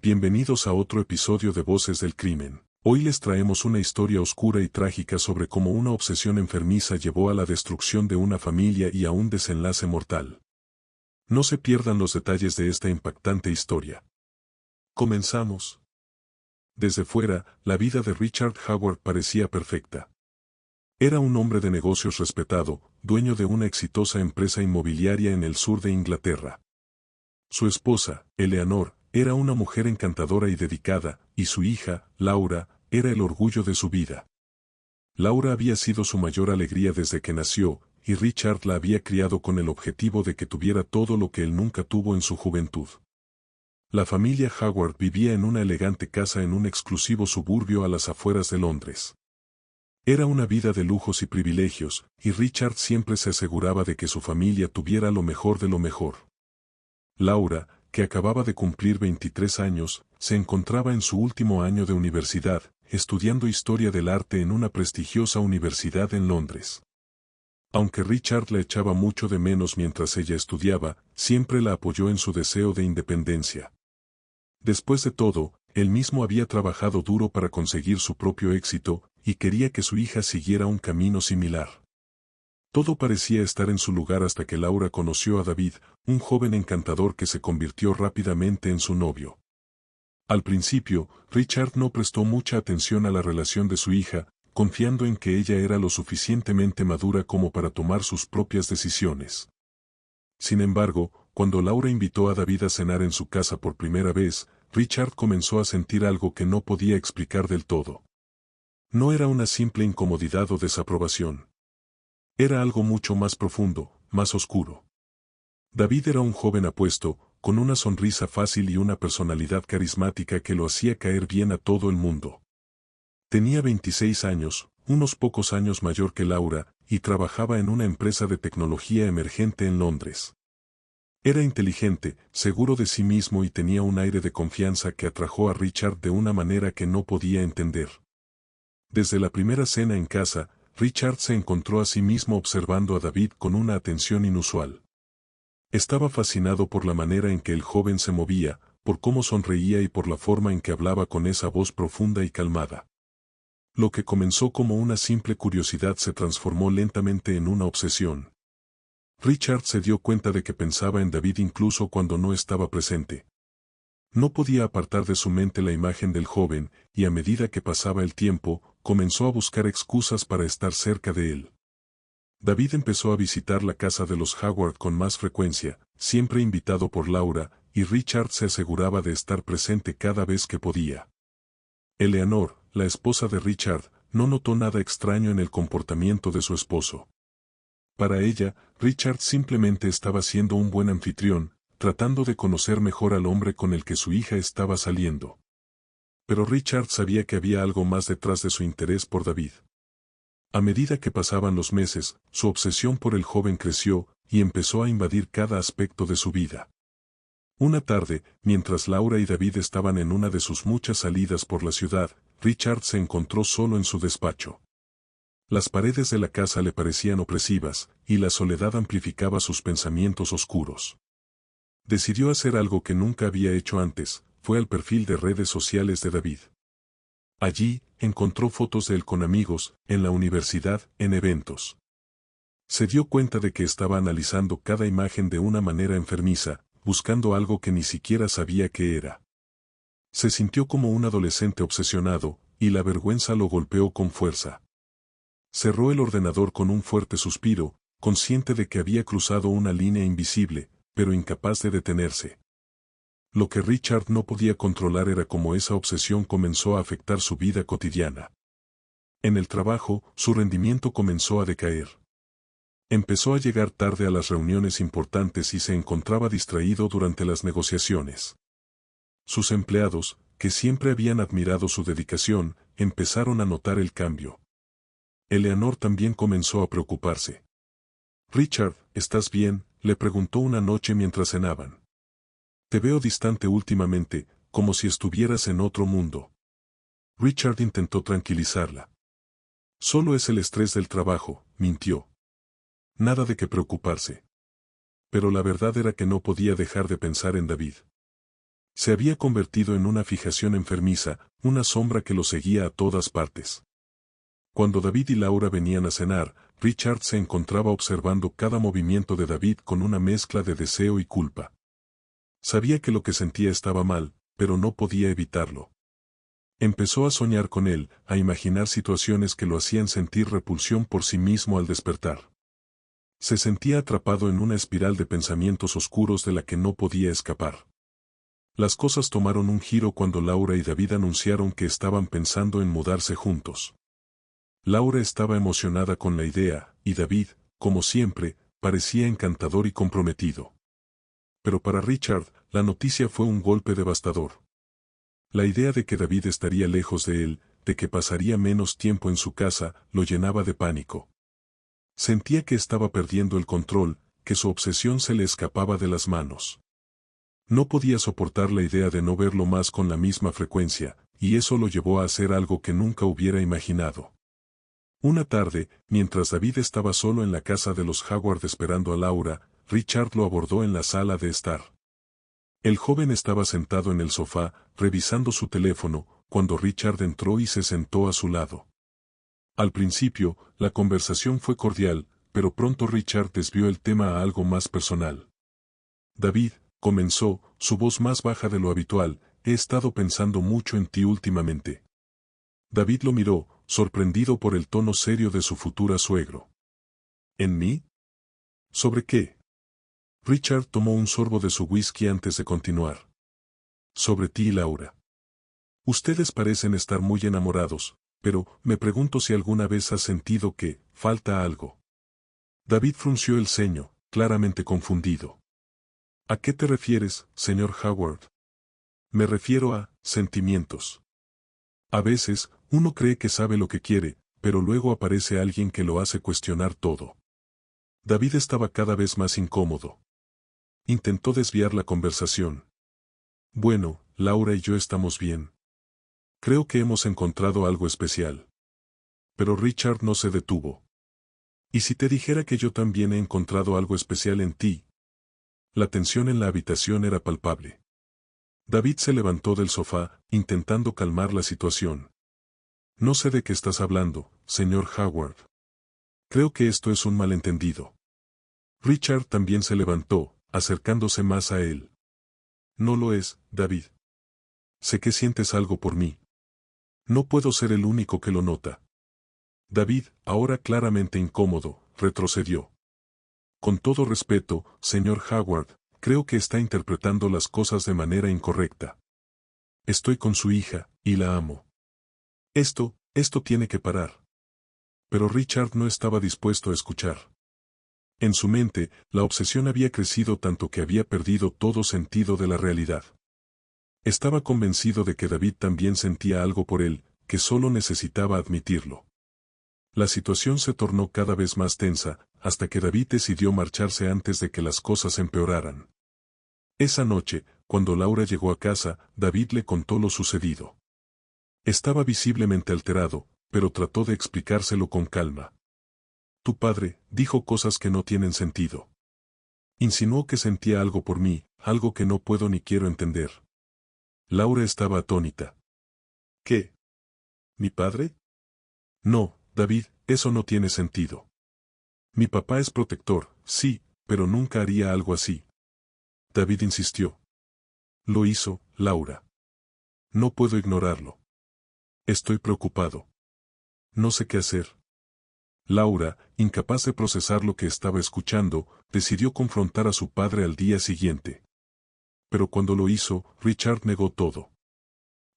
Bienvenidos a otro episodio de Voces del Crimen. Hoy les traemos una historia oscura y trágica sobre cómo una obsesión enfermiza llevó a la destrucción de una familia y a un desenlace mortal. No se pierdan los detalles de esta impactante historia. Comenzamos. Desde fuera, la vida de Richard Howard parecía perfecta. Era un hombre de negocios respetado, dueño de una exitosa empresa inmobiliaria en el sur de Inglaterra. Su esposa, Eleanor, era una mujer encantadora y dedicada, y su hija, Laura, era el orgullo de su vida. Laura había sido su mayor alegría desde que nació, y Richard la había criado con el objetivo de que tuviera todo lo que él nunca tuvo en su juventud. La familia Howard vivía en una elegante casa en un exclusivo suburbio a las afueras de Londres. Era una vida de lujos y privilegios, y Richard siempre se aseguraba de que su familia tuviera lo mejor de lo mejor. Laura, que acababa de cumplir 23 años, se encontraba en su último año de universidad, estudiando historia del arte en una prestigiosa universidad en Londres. Aunque Richard la echaba mucho de menos mientras ella estudiaba, siempre la apoyó en su deseo de independencia. Después de todo, él mismo había trabajado duro para conseguir su propio éxito, y quería que su hija siguiera un camino similar. Todo parecía estar en su lugar hasta que Laura conoció a David, un joven encantador que se convirtió rápidamente en su novio. Al principio, Richard no prestó mucha atención a la relación de su hija, confiando en que ella era lo suficientemente madura como para tomar sus propias decisiones. Sin embargo, cuando Laura invitó a David a cenar en su casa por primera vez, Richard comenzó a sentir algo que no podía explicar del todo. No era una simple incomodidad o desaprobación. Era algo mucho más profundo, más oscuro. David era un joven apuesto, con una sonrisa fácil y una personalidad carismática que lo hacía caer bien a todo el mundo. Tenía 26 años, unos pocos años mayor que Laura, y trabajaba en una empresa de tecnología emergente en Londres. Era inteligente, seguro de sí mismo y tenía un aire de confianza que atrajo a Richard de una manera que no podía entender. Desde la primera cena en casa, Richard se encontró a sí mismo observando a David con una atención inusual. Estaba fascinado por la manera en que el joven se movía, por cómo sonreía y por la forma en que hablaba con esa voz profunda y calmada. Lo que comenzó como una simple curiosidad se transformó lentamente en una obsesión. Richard se dio cuenta de que pensaba en David incluso cuando no estaba presente. No podía apartar de su mente la imagen del joven, y a medida que pasaba el tiempo, comenzó a buscar excusas para estar cerca de él. David empezó a visitar la casa de los Howard con más frecuencia, siempre invitado por Laura, y Richard se aseguraba de estar presente cada vez que podía. Eleanor, la esposa de Richard, no notó nada extraño en el comportamiento de su esposo. Para ella, Richard simplemente estaba siendo un buen anfitrión, tratando de conocer mejor al hombre con el que su hija estaba saliendo. Pero Richard sabía que había algo más detrás de su interés por David. A medida que pasaban los meses, su obsesión por el joven creció, y empezó a invadir cada aspecto de su vida. Una tarde, mientras Laura y David estaban en una de sus muchas salidas por la ciudad, Richard se encontró solo en su despacho. Las paredes de la casa le parecían opresivas, y la soledad amplificaba sus pensamientos oscuros. Decidió hacer algo que nunca había hecho antes, fue al perfil de redes sociales de David. Allí, encontró fotos de él con amigos, en la universidad, en eventos. Se dio cuenta de que estaba analizando cada imagen de una manera enfermiza, buscando algo que ni siquiera sabía qué era. Se sintió como un adolescente obsesionado, y la vergüenza lo golpeó con fuerza. Cerró el ordenador con un fuerte suspiro, consciente de que había cruzado una línea invisible, pero incapaz de detenerse. Lo que Richard no podía controlar era cómo esa obsesión comenzó a afectar su vida cotidiana. En el trabajo, su rendimiento comenzó a decaer. Empezó a llegar tarde a las reuniones importantes y se encontraba distraído durante las negociaciones. Sus empleados, que siempre habían admirado su dedicación, empezaron a notar el cambio. Eleanor también comenzó a preocuparse. «Richard, ¿estás bien?», le preguntó una noche mientras cenaban. «Te veo distante últimamente, como si estuvieras en otro mundo». Richard intentó tranquilizarla. «Solo es el estrés del trabajo», mintió. «Nada de qué preocuparse». Pero la verdad era que no podía dejar de pensar en David. Se había convertido en una fijación enfermiza, una sombra que lo seguía a todas partes. Cuando David y Laura venían a cenar, Richard se encontraba observando cada movimiento de David con una mezcla de deseo y culpa. Sabía que lo que sentía estaba mal, pero no podía evitarlo. Empezó a soñar con él, a imaginar situaciones que lo hacían sentir repulsión por sí mismo al despertar. Se sentía atrapado en una espiral de pensamientos oscuros de la que no podía escapar. Las cosas tomaron un giro cuando Laura y David anunciaron que estaban pensando en mudarse juntos. Laura estaba emocionada con la idea, y David, como siempre, parecía encantador y comprometido. Pero para Richard, la noticia fue un golpe devastador. La idea de que David estaría lejos de él, de que pasaría menos tiempo en su casa, lo llenaba de pánico. Sentía que estaba perdiendo el control, que su obsesión se le escapaba de las manos. No podía soportar la idea de no verlo más con la misma frecuencia, y eso lo llevó a hacer algo que nunca hubiera imaginado. Una tarde, mientras David estaba solo en la casa de los Howard esperando a Laura, Richard lo abordó en la sala de estar. El joven estaba sentado en el sofá, revisando su teléfono, cuando Richard entró y se sentó a su lado. Al principio, la conversación fue cordial, pero pronto Richard desvió el tema a algo más personal. David, comenzó, su voz más baja de lo habitual, he estado pensando mucho en ti últimamente. David lo miró, sorprendido por el tono serio de su futura suegro. ¿En mí? ¿Sobre qué? Richard tomó un sorbo de su whisky antes de continuar. Sobre ti y Laura. Ustedes parecen estar muy enamorados, pero me pregunto si alguna vez has sentido que falta algo. David frunció el ceño, claramente confundido. ¿A qué te refieres, señor Howard? Me refiero a sentimientos. A veces, uno cree que sabe lo que quiere, pero luego aparece alguien que lo hace cuestionar todo. David estaba cada vez más incómodo. Intentó desviar la conversación. Bueno, Laura y yo estamos bien. Creo que hemos encontrado algo especial. Pero Richard no se detuvo. ¿Y si te dijera que yo también he encontrado algo especial en ti? La tensión en la habitación era palpable. David se levantó del sofá, intentando calmar la situación. No sé de qué estás hablando, señor Howard. Creo que esto es un malentendido. Richard también se levantó, acercándose más a él. No lo es, David. Sé que sientes algo por mí. No puedo ser el único que lo nota. David, ahora claramente incómodo, retrocedió. Con todo respeto, señor Howard, creo que está interpretando las cosas de manera incorrecta. Estoy con su hija, y la amo. Esto tiene que parar. Pero Richard no estaba dispuesto a escuchar. En su mente, la obsesión había crecido tanto que había perdido todo sentido de la realidad. Estaba convencido de que David también sentía algo por él, que solo necesitaba admitirlo. La situación se tornó cada vez más tensa, hasta que David decidió marcharse antes de que las cosas empeoraran. Esa noche, cuando Laura llegó a casa, David le contó lo sucedido. Estaba visiblemente alterado, pero trató de explicárselo con calma. Tu padre dijo cosas que no tienen sentido. Insinuó que sentía algo por mí, algo que no puedo ni quiero entender. Laura estaba atónita. ¿Qué? ¿Mi padre? No, David, eso no tiene sentido. Mi papá es protector, sí, pero nunca haría algo así. David insistió. Lo hizo, Laura. No puedo ignorarlo. Estoy preocupado. No sé qué hacer. Laura, incapaz de procesar lo que estaba escuchando, decidió confrontar a su padre al día siguiente. Pero cuando lo hizo, Richard negó todo.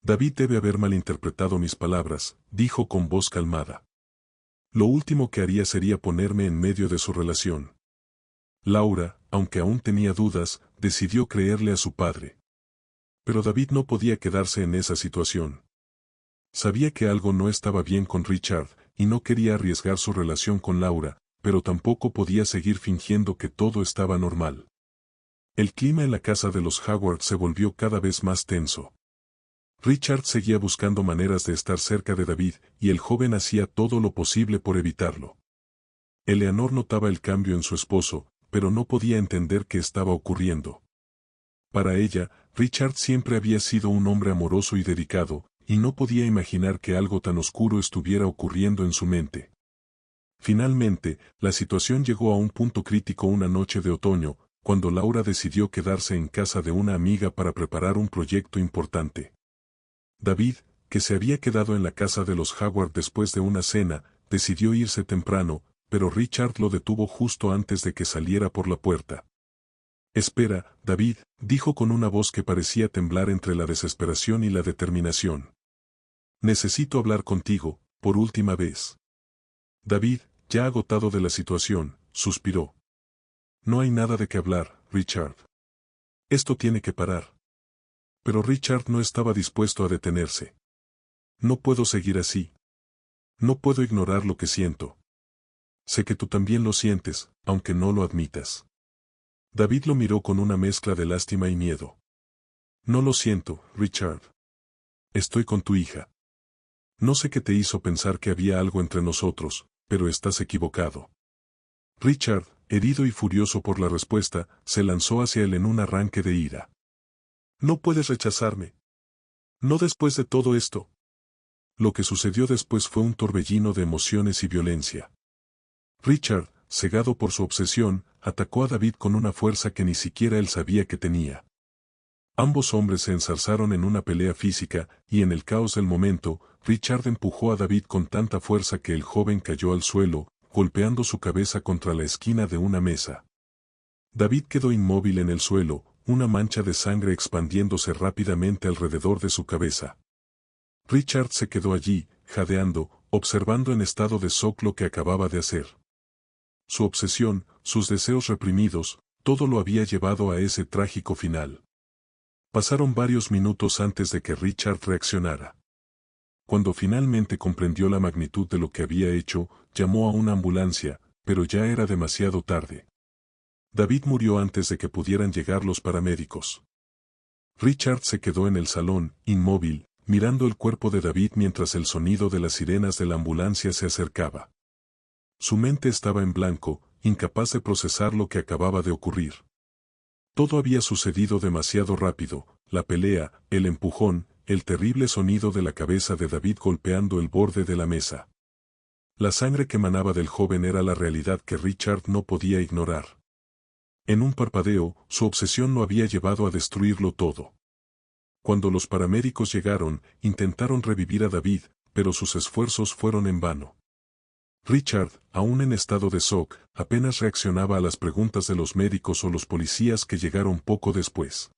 David debe haber malinterpretado mis palabras, dijo con voz calmada. Lo último que haría sería ponerme en medio de su relación. Laura, aunque aún tenía dudas, decidió creerle a su padre. Pero David no podía quedarse en esa situación. Sabía que algo no estaba bien con Richard, y no quería arriesgar su relación con Laura, pero tampoco podía seguir fingiendo que todo estaba normal. El clima en la casa de los Howard se volvió cada vez más tenso. Richard seguía buscando maneras de estar cerca de David, y el joven hacía todo lo posible por evitarlo. Eleanor notaba el cambio en su esposo, pero no podía entender qué estaba ocurriendo. Para ella, Richard siempre había sido un hombre amoroso y dedicado, y no podía imaginar que algo tan oscuro estuviera ocurriendo en su mente. Finalmente, la situación llegó a un punto crítico una noche de otoño, cuando Laura decidió quedarse en casa de una amiga para preparar un proyecto importante. David, que se había quedado en la casa de los Howard después de una cena, decidió irse temprano, pero Richard lo detuvo justo antes de que saliera por la puerta. «Espera, David», dijo con una voz que parecía temblar entre la desesperación y la determinación. «Necesito hablar contigo, por última vez». David, ya agotado de la situación, suspiró. «No hay nada de qué hablar, Richard. Esto tiene que parar». Pero Richard no estaba dispuesto a detenerse. «No puedo seguir así. No puedo ignorar lo que siento. Sé que tú también lo sientes, aunque no lo admitas». David lo miró con una mezcla de lástima y miedo. «No lo siento, Richard. Estoy con tu hija. No sé qué te hizo pensar que había algo entre nosotros, pero estás equivocado». Richard, herido y furioso por la respuesta, se lanzó hacia él en un arranque de ira. «No puedes rechazarme. No después de todo esto». Lo que sucedió después fue un torbellino de emociones y violencia. Richard, cegado por su obsesión, atacó a David con una fuerza que ni siquiera él sabía que tenía. Ambos hombres se enzarzaron en una pelea física, y en el caos del momento, Richard empujó a David con tanta fuerza que el joven cayó al suelo, golpeando su cabeza contra la esquina de una mesa. David quedó inmóvil en el suelo, una mancha de sangre expandiéndose rápidamente alrededor de su cabeza. Richard se quedó allí, jadeando, observando en estado de shock lo que acababa de hacer. Su obsesión, sus deseos reprimidos, todo lo había llevado a ese trágico final. Pasaron varios minutos antes de que Richard reaccionara. Cuando finalmente comprendió la magnitud de lo que había hecho, llamó a una ambulancia, pero ya era demasiado tarde. David murió antes de que pudieran llegar los paramédicos. Richard se quedó en el salón, inmóvil, mirando el cuerpo de David mientras el sonido de las sirenas de la ambulancia se acercaba. Su mente estaba en blanco, incapaz de procesar lo que acababa de ocurrir. Todo había sucedido demasiado rápido, la pelea, el empujón, el terrible sonido de la cabeza de David golpeando el borde de la mesa. La sangre que emanaba del joven era la realidad que Richard no podía ignorar. En un parpadeo, su obsesión lo había llevado a destruirlo todo. Cuando los paramédicos llegaron, intentaron revivir a David, pero sus esfuerzos fueron en vano. Richard, aún en estado de shock, apenas reaccionaba a las preguntas de los médicos o los policías que llegaron poco después.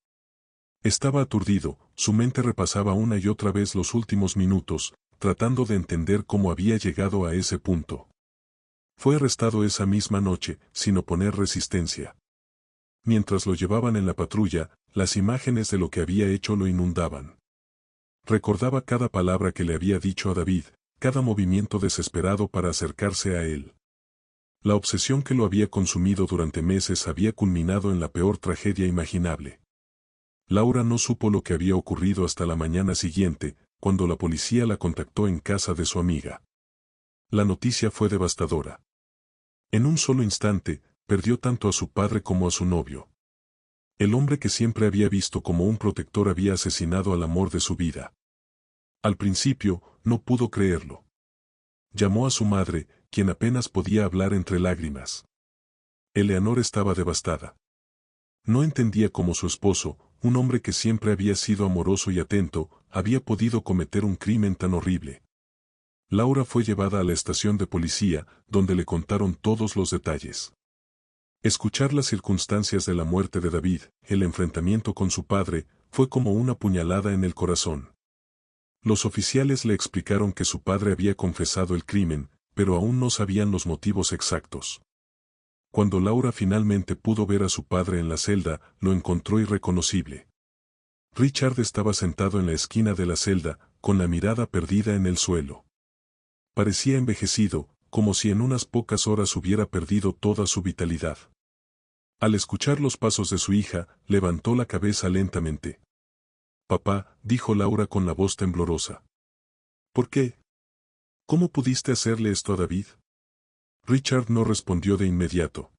Estaba aturdido, su mente repasaba una y otra vez los últimos minutos, tratando de entender cómo había llegado a ese punto. Fue arrestado esa misma noche, sin oponer resistencia. Mientras lo llevaban en la patrulla, las imágenes de lo que había hecho lo inundaban. Recordaba cada palabra que le había dicho a David, cada movimiento desesperado para acercarse a él. La obsesión que lo había consumido durante meses había culminado en la peor tragedia imaginable. Laura no supo lo que había ocurrido hasta la mañana siguiente, cuando la policía la contactó en casa de su amiga. La noticia fue devastadora. En un solo instante, perdió tanto a su padre como a su novio. El hombre que siempre había visto como un protector había asesinado al amor de su vida. Al principio, no pudo creerlo. Llamó a su madre, quien apenas podía hablar entre lágrimas. Eleanor estaba devastada. No entendía cómo su esposo, un hombre que siempre había sido amoroso y atento, había podido cometer un crimen tan horrible. Laura fue llevada a la estación de policía, donde le contaron todos los detalles. Escuchar las circunstancias de la muerte de David, el enfrentamiento con su padre, fue como una puñalada en el corazón. Los oficiales le explicaron que su padre había confesado el crimen, pero aún no sabían los motivos exactos. Cuando Laura finalmente pudo ver a su padre en la celda, lo encontró irreconocible. Richard estaba sentado en la esquina de la celda, con la mirada perdida en el suelo. Parecía envejecido, como si en unas pocas horas hubiera perdido toda su vitalidad. Al escuchar los pasos de su hija, levantó la cabeza lentamente. «Papá», dijo Laura con la voz temblorosa. «¿Por qué? ¿Cómo pudiste hacerle esto a David?» Richard no respondió de inmediato.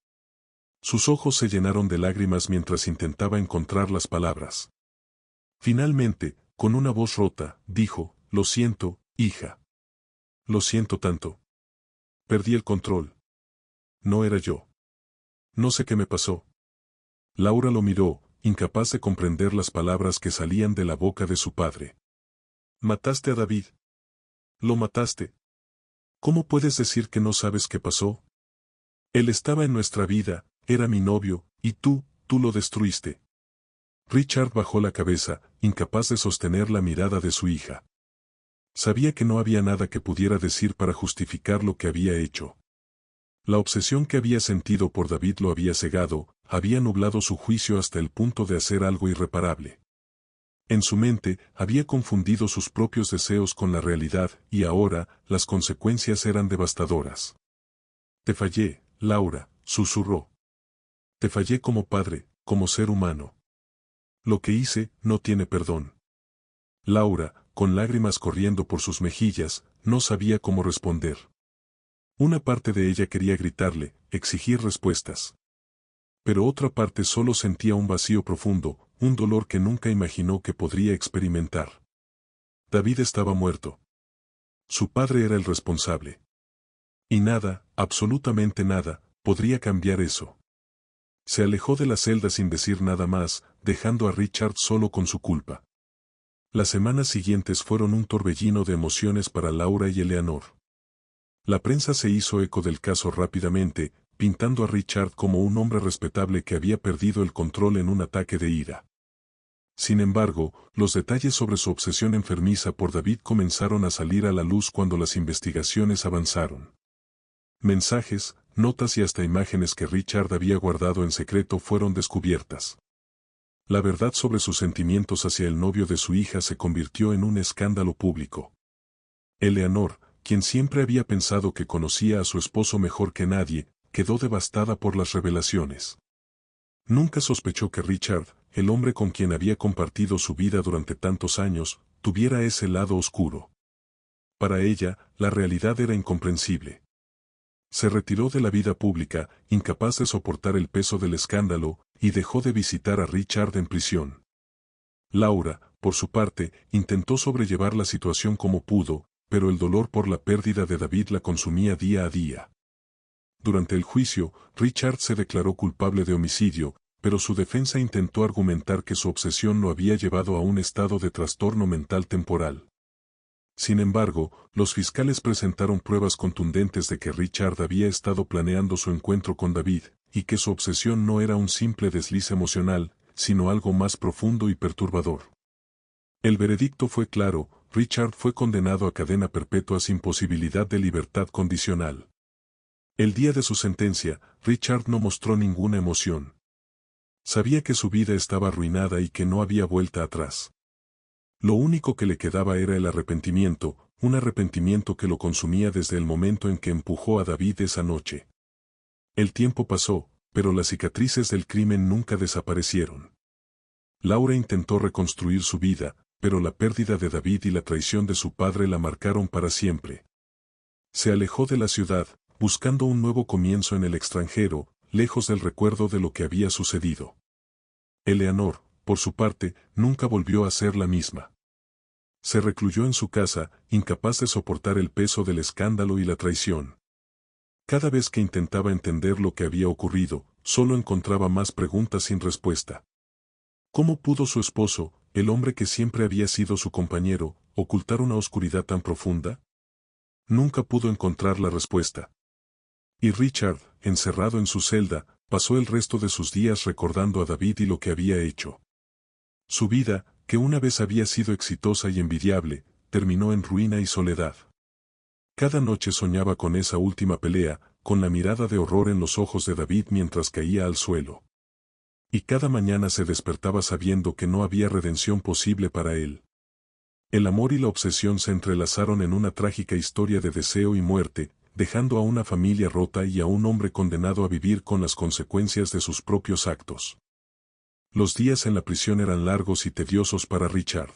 Sus ojos se llenaron de lágrimas mientras intentaba encontrar las palabras. Finalmente, con una voz rota, dijo, «Lo siento, hija. Lo siento tanto. Perdí el control. No era yo. No sé qué me pasó». Laura lo miró, incapaz de comprender las palabras que salían de la boca de su padre. «Mataste a David. Lo mataste. ¿Cómo puedes decir que no sabes qué pasó? Él estaba en nuestra vida, era mi novio, y tú lo destruiste». Richard bajó la cabeza, incapaz de sostener la mirada de su hija. Sabía que no había nada que pudiera decir para justificar lo que había hecho. La obsesión que había sentido por David lo había cegado, había nublado su juicio hasta el punto de hacer algo irreparable. En su mente, había confundido sus propios deseos con la realidad, y ahora, las consecuencias eran devastadoras. «Te fallé, Laura», susurró. «Te fallé como padre, como ser humano. Lo que hice no tiene perdón». Laura, con lágrimas corriendo por sus mejillas, no sabía cómo responder. Una parte de ella quería gritarle, exigir respuestas. Pero otra parte solo sentía un vacío profundo, un dolor que nunca imaginó que podría experimentar. David estaba muerto. Su padre era el responsable. Y nada, absolutamente nada, podría cambiar eso. Se alejó de la celda sin decir nada más, dejando a Richard solo con su culpa. Las semanas siguientes fueron un torbellino de emociones para Laura y Eleanor. La prensa se hizo eco del caso rápidamente, pintando a Richard como un hombre respetable que había perdido el control en un ataque de ira. Sin embargo, los detalles sobre su obsesión enfermiza por David comenzaron a salir a la luz cuando las investigaciones avanzaron. Mensajes, notas y hasta imágenes que Richard había guardado en secreto fueron descubiertas. La verdad sobre sus sentimientos hacia el novio de su hija se convirtió en un escándalo público. Eleanor, quien siempre había pensado que conocía a su esposo mejor que nadie, quedó devastada por las revelaciones. Nunca sospechó que Richard, el hombre con quien había compartido su vida durante tantos años, tuviera ese lado oscuro. Para ella, la realidad era incomprensible. Se retiró de la vida pública, incapaz de soportar el peso del escándalo, y dejó de visitar a Richard en prisión. Laura, por su parte, intentó sobrellevar la situación como pudo, pero el dolor por la pérdida de David la consumía día a día. Durante el juicio, Richard se declaró culpable de homicidio, pero su defensa intentó argumentar que su obsesión lo había llevado a un estado de trastorno mental temporal. Sin embargo, los fiscales presentaron pruebas contundentes de que Richard había estado planeando su encuentro con David, y que su obsesión no era un simple desliz emocional, sino algo más profundo y perturbador. El veredicto fue claro, Richard fue condenado a cadena perpetua sin posibilidad de libertad condicional. El día de su sentencia, Richard no mostró ninguna emoción. Sabía que su vida estaba arruinada y que no había vuelta atrás. Lo único que le quedaba era el arrepentimiento, un arrepentimiento que lo consumía desde el momento en que empujó a David esa noche. El tiempo pasó, pero las cicatrices del crimen nunca desaparecieron. Laura intentó reconstruir su vida, pero la pérdida de David y la traición de su padre la marcaron para siempre. Se alejó de la ciudad, buscando un nuevo comienzo en el extranjero, lejos del recuerdo de lo que había sucedido. Eleanor, por su parte, nunca volvió a ser la misma. Se recluyó en su casa, incapaz de soportar el peso del escándalo y la traición. Cada vez que intentaba entender lo que había ocurrido, solo encontraba más preguntas sin respuesta. ¿Cómo pudo su esposo, el hombre que siempre había sido su compañero, ocultar una oscuridad tan profunda? Nunca pudo encontrar la respuesta. Y Richard, encerrado en su celda, pasó el resto de sus días recordando a David y lo que había hecho. Su vida, que una vez había sido exitosa y envidiable, terminó en ruina y soledad. Cada noche soñaba con esa última pelea, con la mirada de horror en los ojos de David mientras caía al suelo. Y cada mañana se despertaba sabiendo que no había redención posible para él. El amor y la obsesión se entrelazaron en una trágica historia de deseo y muerte, dejando a una familia rota y a un hombre condenado a vivir con las consecuencias de sus propios actos. Los días en la prisión eran largos y tediosos para Richard.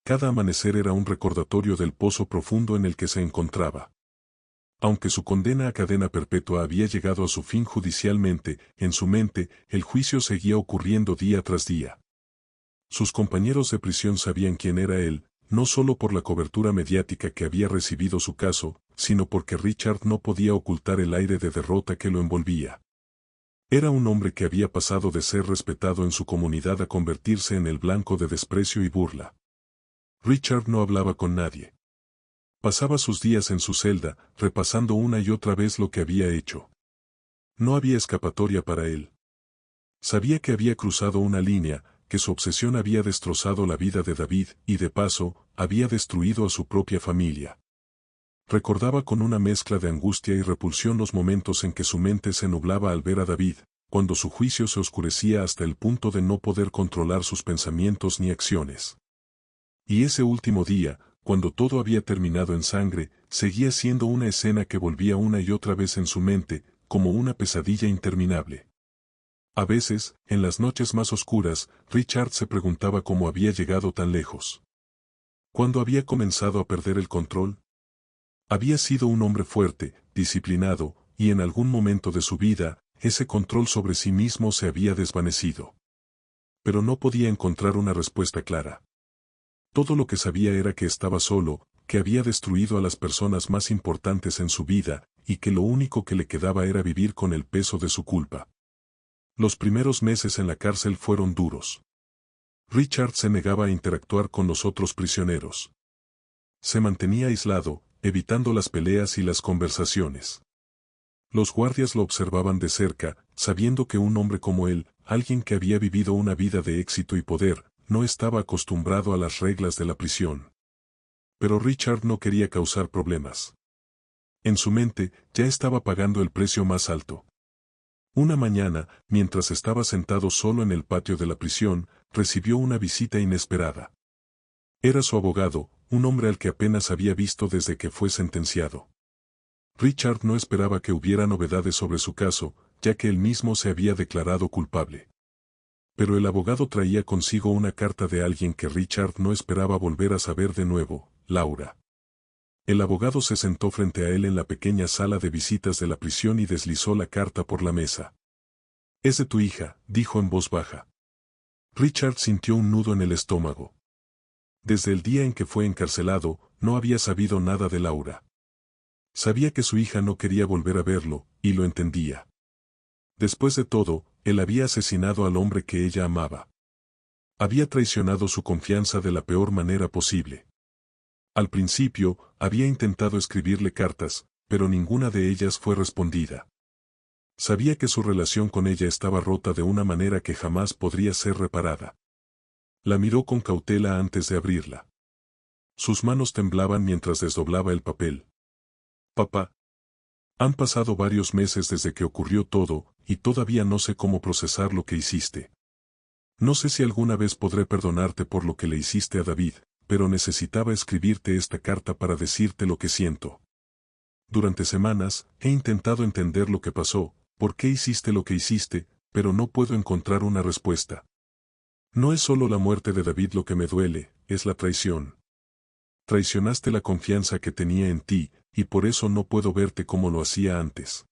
Cada amanecer era un recordatorio del pozo profundo en el que se encontraba. Aunque su condena a cadena perpetua había llegado a su fin judicialmente, en su mente, el juicio seguía ocurriendo día tras día. Sus compañeros de prisión sabían quién era él, no solo por la cobertura mediática que había recibido su caso, sino porque Richard no podía ocultar el aire de derrota que lo envolvía. Era un hombre que había pasado de ser respetado en su comunidad a convertirse en el blanco de desprecio y burla. Richard no hablaba con nadie. Pasaba sus días en su celda, repasando una y otra vez lo que había hecho. No había escapatoria para él. Sabía que había cruzado una línea, que su obsesión había destrozado la vida de David y, de paso, había destruido a su propia familia. Recordaba con una mezcla de angustia y repulsión los momentos en que su mente se nublaba al ver a David, cuando su juicio se oscurecía hasta el punto de no poder controlar sus pensamientos ni acciones. Y ese último día, cuando todo había terminado en sangre, seguía siendo una escena que volvía una y otra vez en su mente, como una pesadilla interminable. A veces, en las noches más oscuras, Richard se preguntaba cómo había llegado tan lejos. ¿Cuándo había comenzado a perder el control? Había sido un hombre fuerte, disciplinado, y en algún momento de su vida, ese control sobre sí mismo se había desvanecido. Pero no podía encontrar una respuesta clara. Todo lo que sabía era que estaba solo, que había destruido a las personas más importantes en su vida, y que lo único que le quedaba era vivir con el peso de su culpa. Los primeros meses en la cárcel fueron duros. Richard se negaba a interactuar con los otros prisioneros. Se mantenía aislado, evitando las peleas y las conversaciones. Los guardias lo observaban de cerca, sabiendo que un hombre como él, alguien que había vivido una vida de éxito y poder, no estaba acostumbrado a las reglas de la prisión. Pero Richard no quería causar problemas. En su mente, ya estaba pagando el precio más alto. Una mañana, mientras estaba sentado solo en el patio de la prisión, recibió una visita inesperada. Era su abogado, un hombre al que apenas había visto desde que fue sentenciado. Richard no esperaba que hubiera novedades sobre su caso, ya que él mismo se había declarado culpable. Pero el abogado traía consigo una carta de alguien que Richard no esperaba volver a saber de nuevo, Laura. El abogado se sentó frente a él en la pequeña sala de visitas de la prisión y deslizó la carta por la mesa. «Es de tu hija», dijo en voz baja. Richard sintió un nudo en el estómago. Desde el día en que fue encarcelado, no había sabido nada de Laura. Sabía que su hija no quería volver a verlo, y lo entendía. Después de todo, él había asesinado al hombre que ella amaba. Había traicionado su confianza de la peor manera posible. Al principio, había intentado escribirle cartas, pero ninguna de ellas fue respondida. Sabía que su relación con ella estaba rota de una manera que jamás podría ser reparada. La miró con cautela antes de abrirla. Sus manos temblaban mientras desdoblaba el papel. «Papá. Han pasado varios meses desde que ocurrió todo, y todavía no sé cómo procesar lo que hiciste. No sé si alguna vez podré perdonarte por lo que le hiciste a David, pero necesitaba escribirte esta carta para decirte lo que siento. Durante semanas, he intentado entender lo que pasó, por qué hiciste lo que hiciste, pero no puedo encontrar una respuesta. No es solo la muerte de David lo que me duele, es la traición. Traicionaste la confianza que tenía en ti, y por eso no puedo verte como lo hacía antes.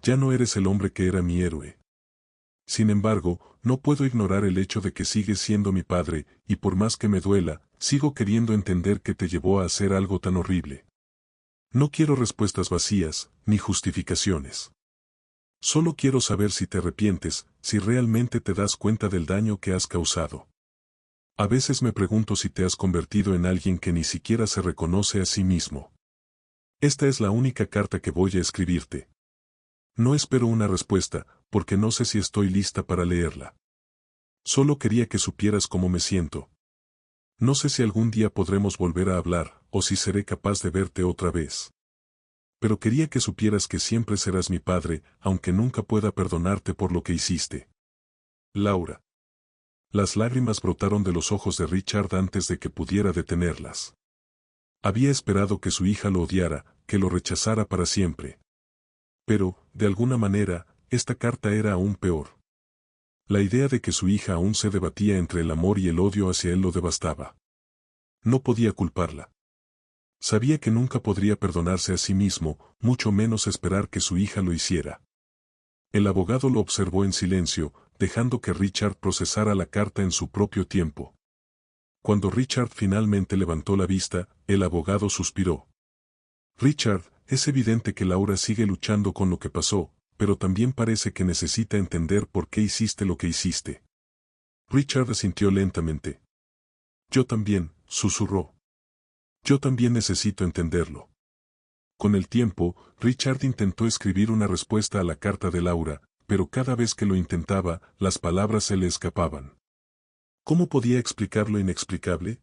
Ya no eres el hombre que era mi héroe. Sin embargo, no puedo ignorar el hecho de que sigues siendo mi padre, y por más que me duela, sigo queriendo entender qué te llevó a hacer algo tan horrible. No quiero respuestas vacías, ni justificaciones. Solo quiero saber si te arrepientes, si realmente te das cuenta del daño que has causado. A veces me pregunto si te has convertido en alguien que ni siquiera se reconoce a sí mismo. Esta es la única carta que voy a escribirte. No espero una respuesta, porque no sé si estoy lista para leerla. Solo quería que supieras cómo me siento. No sé si algún día podremos volver a hablar, o si seré capaz de verte otra vez. Pero quería que supieras que siempre serás mi padre, aunque nunca pueda perdonarte por lo que hiciste. Laura. Las lágrimas brotaron de los ojos de Richard antes de que pudiera detenerlas. Había esperado que su hija lo odiara, que lo rechazara para siempre. Pero, de alguna manera, esta carta era aún peor. La idea de que su hija aún se debatía entre el amor y el odio hacia él lo devastaba. No podía culparla. Sabía que nunca podría perdonarse a sí mismo, mucho menos esperar que su hija lo hiciera. El abogado lo observó en silencio, dejando que Richard procesara la carta en su propio tiempo. Cuando Richard finalmente levantó la vista, el abogado suspiró. Richard, es evidente que Laura sigue luchando con lo que pasó, pero también parece que necesita entender por qué hiciste lo que hiciste. Richard asintió lentamente. Yo también, susurró. Yo también necesito entenderlo. Con el tiempo, Richard intentó escribir una respuesta a la carta de Laura, pero cada vez que lo intentaba, las palabras se le escapaban. ¿Cómo podía explicar lo inexplicable?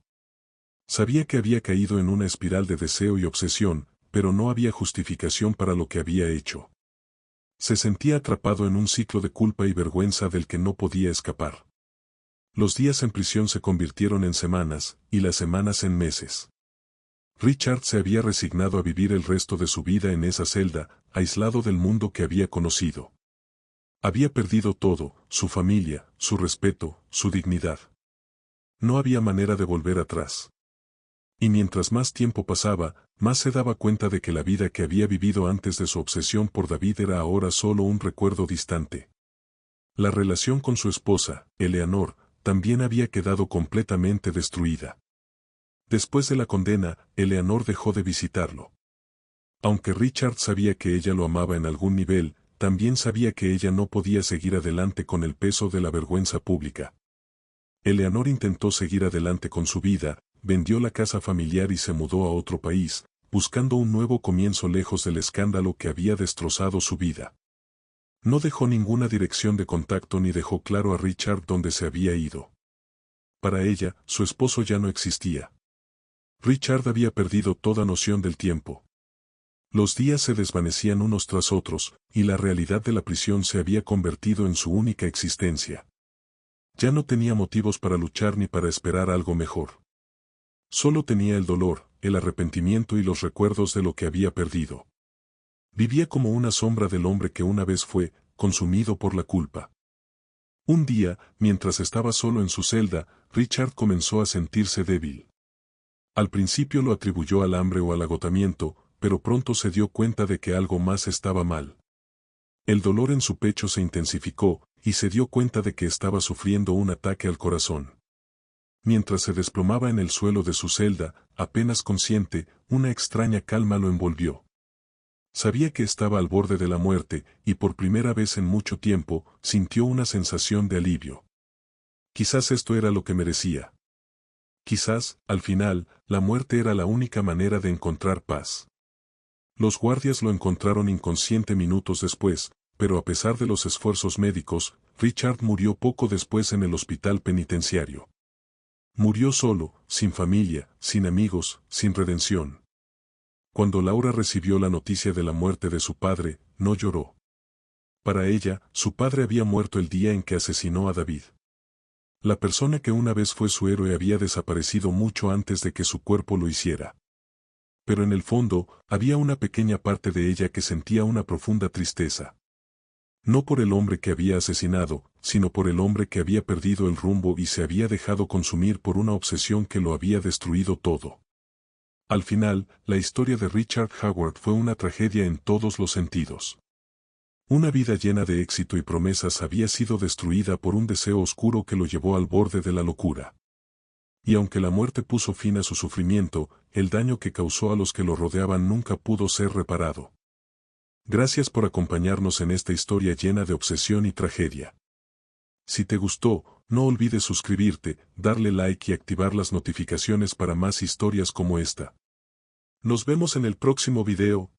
Sabía que había caído en una espiral de deseo y obsesión, pero no había justificación para lo que había hecho. Se sentía atrapado en un ciclo de culpa y vergüenza del que no podía escapar. Los días en prisión se convirtieron en semanas, y las semanas en meses. Richard se había resignado a vivir el resto de su vida en esa celda, aislado del mundo que había conocido. Había perdido todo, su familia, su respeto, su dignidad. No había manera de volver atrás. Y mientras más tiempo pasaba, más se daba cuenta de que la vida que había vivido antes de su obsesión por David era ahora solo un recuerdo distante. La relación con su esposa, Eleanor, también había quedado completamente destruida. Después de la condena, Eleanor dejó de visitarlo. Aunque Richard sabía que ella lo amaba en algún nivel, también sabía que ella no podía seguir adelante con el peso de la vergüenza pública. Eleanor intentó seguir adelante con su vida, vendió la casa familiar y se mudó a otro país, buscando un nuevo comienzo lejos del escándalo que había destrozado su vida. No dejó ninguna dirección de contacto ni dejó claro a Richard dónde se había ido. Para ella, su esposo ya no existía. Richard había perdido toda noción del tiempo. Los días se desvanecían unos tras otros, y la realidad de la prisión se había convertido en su única existencia. Ya no tenía motivos para luchar ni para esperar algo mejor. Solo tenía el dolor, el arrepentimiento y los recuerdos de lo que había perdido. Vivía como una sombra del hombre que una vez fue, consumido por la culpa. Un día, mientras estaba solo en su celda, Richard comenzó a sentirse débil. Al principio lo atribuyó al hambre o al agotamiento, pero pronto se dio cuenta de que algo más estaba mal. El dolor en su pecho se intensificó, y se dio cuenta de que estaba sufriendo un ataque al corazón. Mientras se desplomaba en el suelo de su celda, apenas consciente, una extraña calma lo envolvió. Sabía que estaba al borde de la muerte, y por primera vez en mucho tiempo, sintió una sensación de alivio. Quizás esto era lo que merecía. Quizás, al final, la muerte era la única manera de encontrar paz. Los guardias lo encontraron inconsciente minutos después, pero a pesar de los esfuerzos médicos, Richard murió poco después en el hospital penitenciario. Murió solo, sin familia, sin amigos, sin redención. Cuando Laura recibió la noticia de la muerte de su padre, no lloró. Para ella, su padre había muerto el día en que asesinó a David. La persona que una vez fue su héroe había desaparecido mucho antes de que su cuerpo lo hiciera. Pero en el fondo, había una pequeña parte de ella que sentía una profunda tristeza. No por el hombre que había asesinado, sino por el hombre que había perdido el rumbo y se había dejado consumir por una obsesión que lo había destruido todo. Al final, la historia de Richard Howard fue una tragedia en todos los sentidos. Una vida llena de éxito y promesas había sido destruida por un deseo oscuro que lo llevó al borde de la locura. Y aunque la muerte puso fin a su sufrimiento, el daño que causó a los que lo rodeaban nunca pudo ser reparado. Gracias por acompañarnos en esta historia llena de obsesión y tragedia. Si te gustó, no olvides suscribirte, darle like y activar las notificaciones para más historias como esta. Nos vemos en el próximo video.